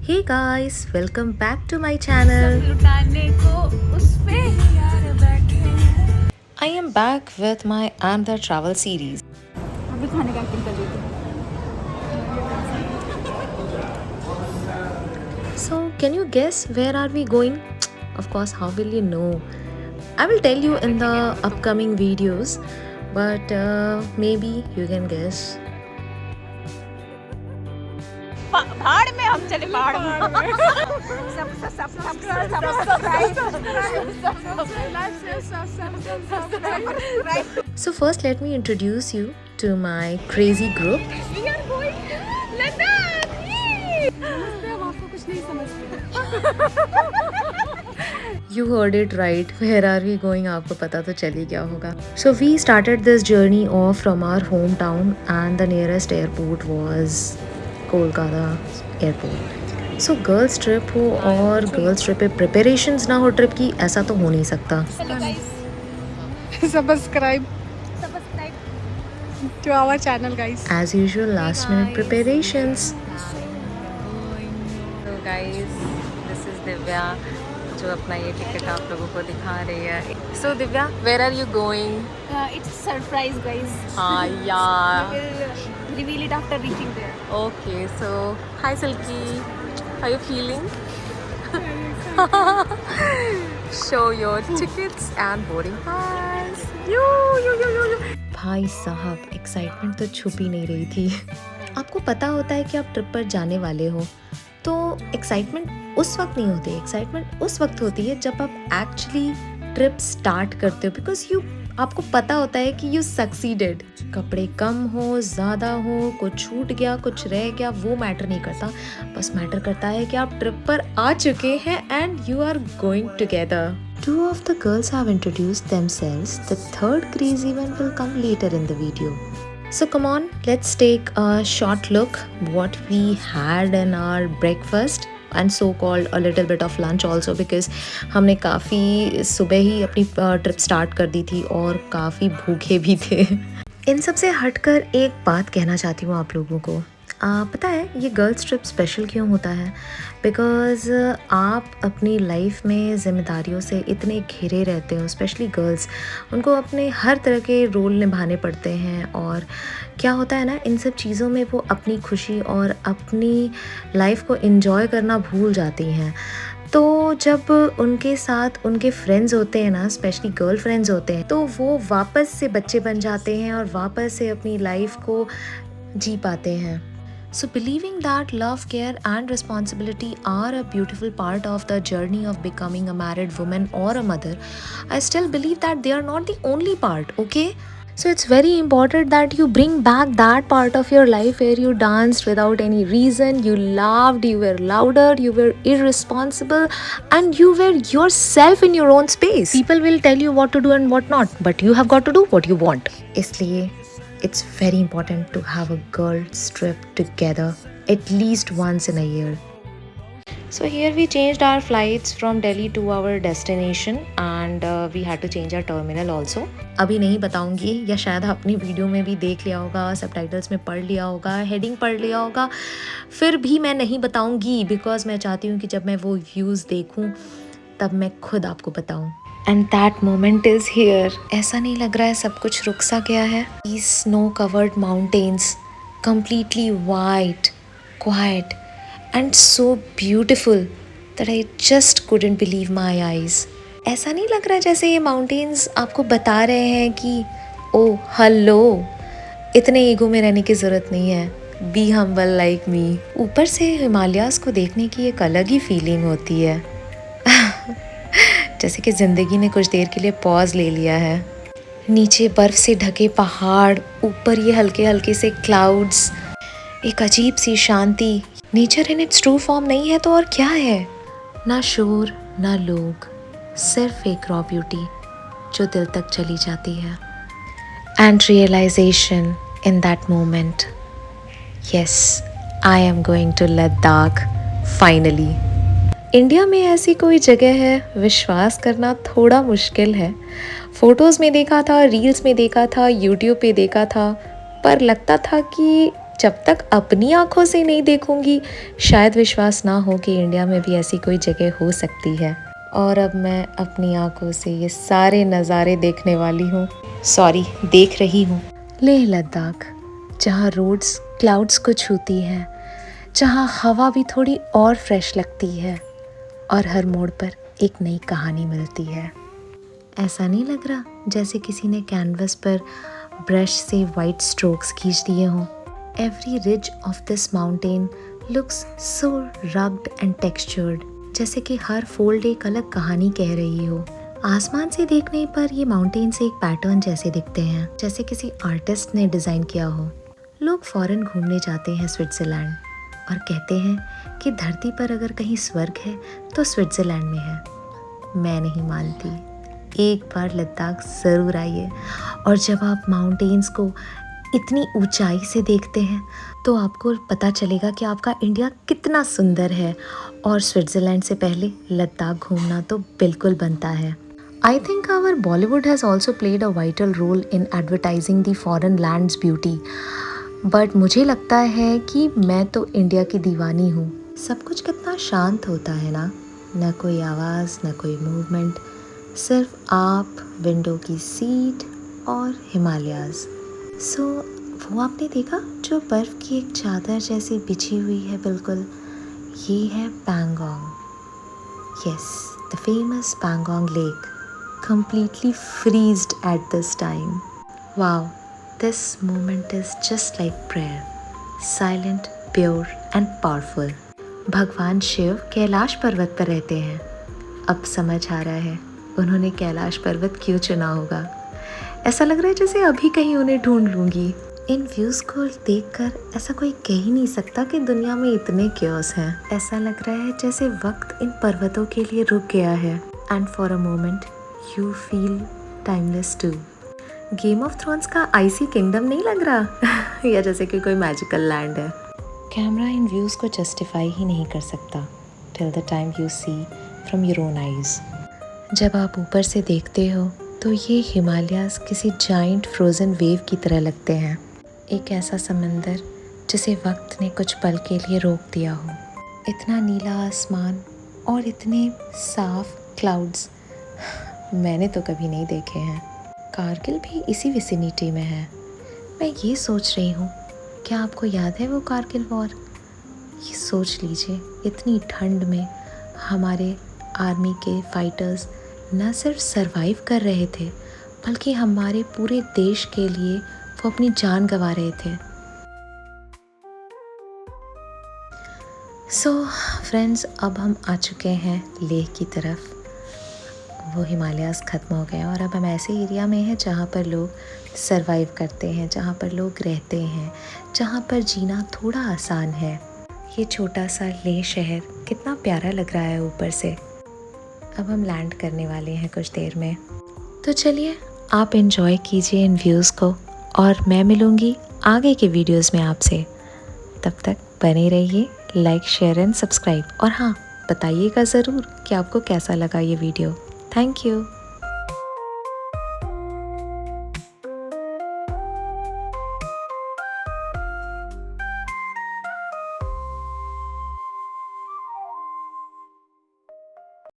Hey guys, welcome back to my channel. लुटाने को उस पे ही यार बैठे हैं। I am back with my another travel series. अभी खाने का एक्टिंग कर रही थी। So, can you guess where are we going? Of course, how will you know? I will tell you in the upcoming videos, but maybe you can guess. पहाड़ में हम चले पहाड़ में So, first, let me introduce you to my crazy group. We are going Ladakh. हम आपको कुछ नहीं समझते। You heard it right. Where are we going? आपको पता तो चल ही गया होगा. So we started this journey off from our hometown and the nearest airport was Kolkata airport. So girls trip हो और girls trip पे preparations ना हो trip की ऐसा तो हो नहीं सकता. चलो guys, subscribe subscribe. to our channel, guys. As usual, last minute preparations. तो गाइस दिस इज दिव्या जो अपना ये टिकट आप लोगों को दिखा रही है। So Divya, where are you going? It's surprise guys. हाँ या We will reveal it after reaching there. Okay so hi Silky, how you feeling? Show your tickets and boarding pass. You you you you you भाई साहब, excitement तो छुप ही नहीं रही थी. आपको पता होता है कि आप ट्रिप पर जाने वाले हो तो एक्साइटमेंट उस वक्त नहीं होती. एक्साइटमेंट उस वक्त होती है जब आप एक्चुअली ट्रिप स्टार्ट करते हो, बिकॉज आपको पता होता है कि यू सक्सीडेड. कपड़े कम हो ज़्यादा हो, कुछ छूट गया कुछ रह गया वो मैटर नहीं करता. बस मैटर करता है कि आप ट्रिप पर आ चुके हैं and you are going together. Two of the girls have introduced themselves. The third crazy one will come later in the video. So come on, let's take a short look what we had in our breakfast and so called a little bit of lunch also because हमने काफ़ी सुबह ही अपनी trip start कर दी थी और काफ़ी भूखे भी थे. इन सब से हटकर एक बात कहना चाहती हूँ आप लोगों को. पता है ये गर्ल्स ट्रिप स्पेशल क्यों होता है? बिकॉज़ आप अपनी लाइफ में ज़िम्मेदारियों से इतने घिरे रहते हो, स्पेशली गर्ल्स. उनको अपने हर तरह के रोल निभाने पड़ते हैं और क्या होता है ना, इन सब चीज़ों में वो अपनी खुशी और अपनी लाइफ को एंजॉय करना भूल जाती हैं. तो जब उनके साथ उनके फ्रेंड्स होते हैं ना, स्पेशली गर्ल फ्रेंड्स होते हैं, तो वो वापस से बच्चे बन जाते हैं और वापस से अपनी लाइफ को जी पाते हैं. So believing that love, care and responsibility are a beautiful part of the journey of becoming a married woman or a mother, I still believe that they are not the only part, okay? So it's very important that you bring back that part of your life where you danced without any reason, you laughed, you were louder, you were irresponsible and you were yourself in your own space. People will tell you what to do and what not, but you have got to do what you want. इसलिए it's very important to have a girls trip together at least once in a year. So here we changed our flights from Delhi to our destination and we had to change our terminal also. अभी नहीं बताऊंगी या शायद आपने video में भी देख लिया होगा, सबटाइटल्स में पढ़ लिया होगा, हेडिंग पढ़ लिया होगा, फिर भी मैं नहीं बताऊंगी बिकॉज मैं चाहती हूँ कि जब मैं वो व्यूज़ देखूँ तब मैं खुद आपको बताऊँ. And that moment is here. ऐसा नहीं लग रहा है सब कुछ रुक सा गया है. These snow covered mountains, completely white, quiet and so beautiful that I just couldn't believe my eyes. ऐसा नहीं लग रहा है जैसे ये माउंटेन्स आपको बता रहे हैं कि ओ हेलो, इतने ईगो में रहने की ज़रूरत नहीं है, बी हम्बल लाइक मी. ऊपर से हिमालयाज़ को देखने की एक अलग ही फीलिंग होती है. जैसे कि ज़िंदगी ने कुछ देर के लिए पॉज ले लिया है. नीचे बर्फ़ से ढके पहाड़, ऊपर ये हल्के हल्के से क्लाउड्स, एक अजीब सी शांति. Nature in its true form नहीं है तो और क्या है? ना शोर ना लोग, सिर्फ एक रॉ ब्यूटी जो दिल तक चली जाती है. And realization in that moment, yes I am going to Ladakh finally. India में ऐसी कोई जगह है, विश्वास करना थोड़ा मुश्किल है. फ़ोटोज़ में देखा था, रील्स में देखा था, यूट्यूब पे देखा था, पर लगता था कि जब तक अपनी आंखों से नहीं देखूंगी शायद विश्वास ना हो कि इंडिया में भी ऐसी कोई जगह हो सकती है। और अब मैं अपनी आंखों से ये सारे नज़ारे देखने वाली हूँ, देख रही हूँ। लेह लद्दाख, जहाँ रोड्स क्लाउड्स को छूती हैं, जहाँ हवा भी थोड़ी और फ्रेश लगती है और हर मोड़ पर एक नई कहानी मिलती है। ऐसा नहीं लग रहा जैसे किसी ने कैनवस पर ब्रश से वाइट स्ट्रोक्स खींच दिए हों। Every ridge of this mountain looks so rugged and textured, जैसे कि हर फोल्ड एक अलग कहानी कह रही हो। आसमान से देखने पर ये माउंटेन्स एक पैटर्न जैसे दिखते हैं, जैसे किसी आर्टिस्ट ने डिज़ाइन किया हो। लोग फॉरेन घूमने जाते हैं स्विट्ज़रलैंड और कहते हैं कि धरती पर अगर कहीं स्वर्ग है तो स्विट्ज़रलैंड में है। मैं नहीं मानती, एक बार लद्दाख ज़रूर आइए। और जब आप माउंटेन्स को इतनी ऊंचाई से देखते हैं तो आपको पता चलेगा कि आपका इंडिया कितना सुंदर है, और स्विट्ज़रलैंड से पहले लद्दाख घूमना तो बिल्कुल बनता है। I think our Bollywood has also played a vital role in advertising the foreign land's beauty. But मुझे लगता है कि मैं तो इंडिया की दीवानी हूँ। सब कुछ कितना शांत होता है ना, न कोई आवाज़, न कोई मूवमेंट, सिर्फ आप, विंडो की सीट और हिमालयाज़। वो आपने देखा जो बर्फ़ की एक चादर जैसी बिछी हुई है बिल्कुल, ये है Pangong. Yes, the famous Pangong Lake, completely freezed at this time. Wow, this moment is just like prayer, silent, pure and powerful. भगवान शिव कैलाश पर्वत पर रहते हैं। अब समझ आ रहा है उन्होंने कैलाश पर्वत क्यों चुना होगा। ऐसा लग रहा है जैसे अभी कहीं उन्हें ढूंढ लूँगी। इन व्यूज़ को देखकर ऐसा कोई कह ही नहीं सकता कि दुनिया में इतने क्योस हैं। ऐसा लग रहा है जैसे वक्त इन पर्वतों के लिए रुक गया है। And for a moment you feel timeless too. Game of Thrones का आइसी किंगडम नहीं लग रहा या जैसे कि कोई मैजिकल लैंड है। कैमरा इन व्यूज़ को जस्टिफाई ही नहीं कर सकता till the time you see from your own eyes. जब आप ऊपर से देखते हो तो ये हिमालयाज़ किसी जाइंट फ्रोज़न वेव की तरह लगते हैं, एक ऐसा समंदर जिसे वक्त ने कुछ पल के लिए रोक दिया हो। इतना नीला आसमान और इतने साफ क्लाउड्स मैंने तो कभी नहीं देखे हैं। कारगिल भी इसी विसिनिटी में है। मैं ये सोच रही हूँ, क्या आपको याद है वो कारगिल वॉर? ये सोच लीजिए, इतनी ठंड में हमारे आर्मी के फाइटर्स न सिर्फ सरवाइव कर रहे थे बल्कि हमारे पूरे देश के लिए वो अपनी जान गंवा रहे थे। सो फ्रेंड्स, अब हम आ चुके हैं लेह की तरफ। वो हिमालयाज़ ख़त्म हो गए और अब हम ऐसे एरिया में हैं जहाँ पर लोग सरवाइव करते हैं, जहाँ पर लोग रहते हैं, जहाँ पर जीना थोड़ा आसान है। ये छोटा सा लेह शहर कितना प्यारा लग रहा है ऊपर से। अब हम लैंड करने वाले हैं कुछ देर में, तो चलिए आप एंजॉय कीजिए इन व्यूज़ को और मैं मिलूँगी आगे के वीडियोस में आपसे। तब तक बने रहिए, लाइक, शेयर एंड सब्सक्राइब। और हाँ, बताइएगा ज़रूर कि आपको कैसा लगा ये वीडियो। Thank you.